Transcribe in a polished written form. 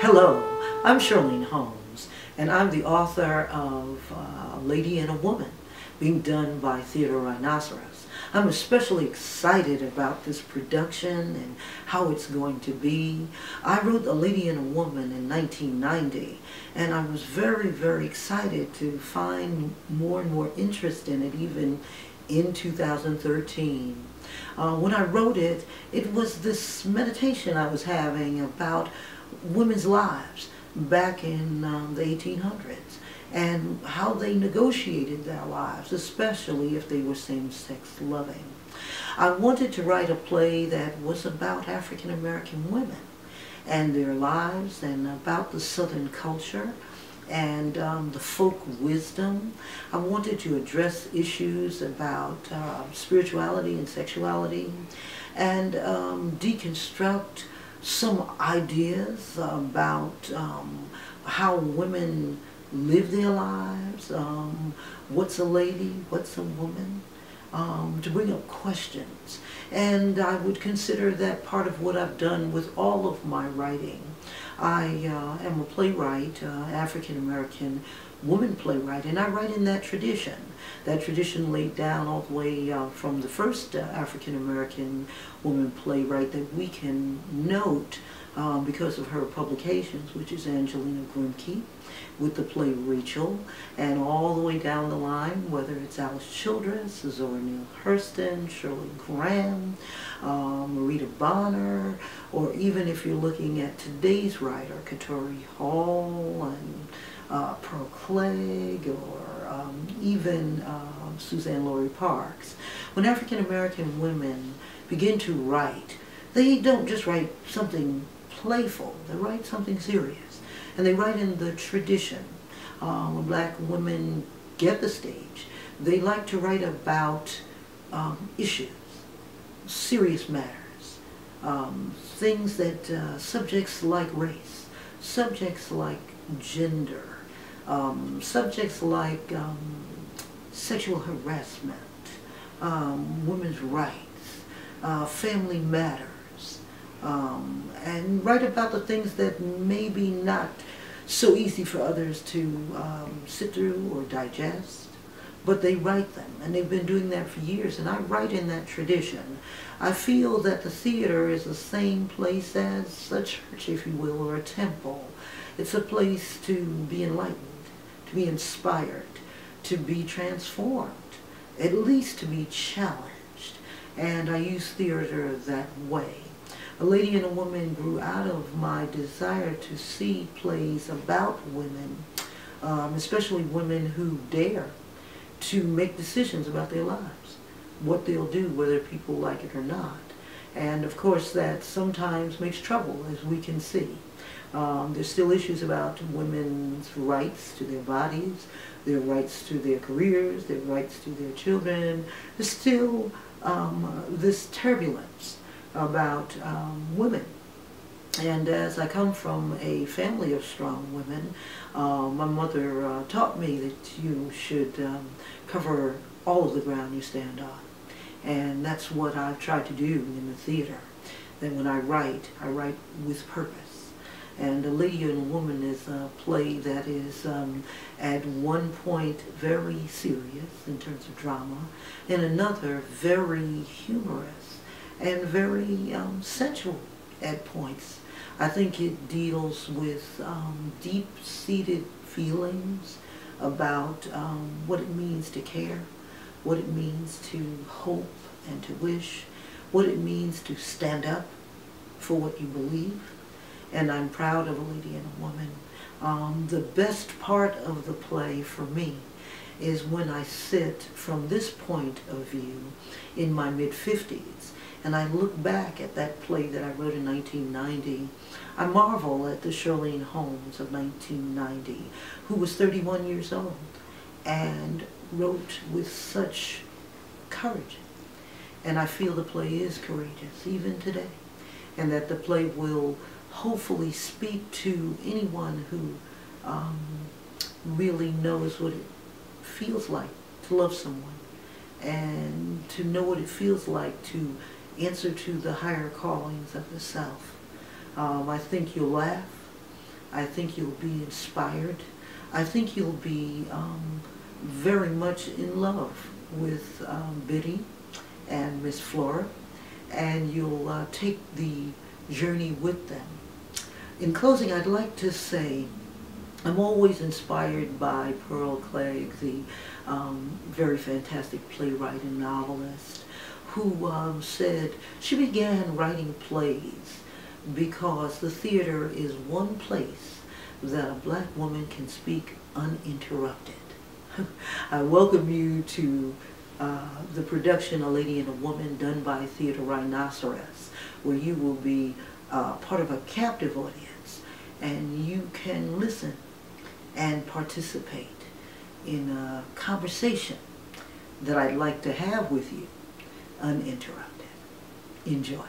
Hello, I'm Shirlene Holmes, and I'm the author of A Lady and a Woman, being done by Theater Rhinoceros. I'm especially excited about this production and how it's going to be. I wrote A Lady and a Woman in 1990, and I was very, very excited to find more and more interest in it even in 2013. When I wrote it, it was this meditation I was having about women's lives back in the 1800s and how they negotiated their lives, especially if they were same-sex loving. I wanted to write a play that was about African American women and their lives and about the Southern culture and the folk wisdom. I wanted to address issues about spirituality and sexuality and deconstruct some ideas about how women live their lives, what's a lady, what's a woman, to bring up questions. And I would consider that part of what I've done with all of my writing. I am a playwright, African-American woman playwright, and I write in that tradition laid down all the way from the first African-American woman playwright that we can note because of her publications, which is Angelina Grimke, with the play Rachel, and all the way down the line, whether it's Alice Childress, Zora Neale Hurston, Shirley Graham, Marita Bonner, or even if you're looking at today's writer, Katori Hall and Pearl Clegg, or even Suzanne Lori Parks. When African American women begin to write, they don't just write something playful, they write something serious. And they write in the tradition. When black women get the stage, they like to write about issues, serious matters, things that, subjects like race, subjects like gender, subjects like sexual harassment, women's rights, family matters, and write about the things that maybe not so easy for others to sit through or digest, but they write them, and they've been doing that for years, and I write in that tradition. I feel that the theater is the same place as a church, if you will, or a temple. It's a place to be enlightened, to be inspired, to be transformed, at least to be challenged, and I use theater that way. A Lady and a Woman grew out of my desire to see plays about women, especially women who dare to make decisions about their lives, what they'll do, whether people like it or not. And of course that sometimes makes trouble, as we can see. There's still issues about women's rights to their bodies, their rights to their careers, their rights to their children. There's still this turbulence about women. And as I come from a family of strong women, my mother taught me that you should cover all of the ground you stand on. And that's what I've tried to do in the theater. That when I write with purpose. And A Lady and a Woman is a play that is at one point very serious in terms of drama, and another very humorous and very sensual at points. I think it deals with deep-seated feelings about what it means to care, what it means to hope and to wish, what it means to stand up for what you believe. And I'm proud of A Lady and a Woman. The best part of the play for me is when I sit from this point of view in my mid-50s and I look back at that play that I wrote in 1990, I marvel at the Shirlene Holmes of 1990, who was 31 years old and wrote with such courage. And I feel the play is courageous, even today, and that the play will hopefully speak to anyone who really knows what it feels like to love someone and to know what it feels like to answer to the higher callings of the self. I think you'll laugh. I think you'll be inspired. I think you'll be very much in love with Biddy and Miss Flora, and you'll take the journey with them. In closing, I'd like to say I'm always inspired by Pearl Clegg, the very fantastic playwright and novelist, who said she began writing plays because the theater is one place that a black woman can speak uninterrupted. I welcome you to the production A Lady and a Woman, done by Theater Rhinoceros, where you will be part of a captive audience and you can listen and participate in a conversation that I'd like to have with you uninterrupted. Enjoy.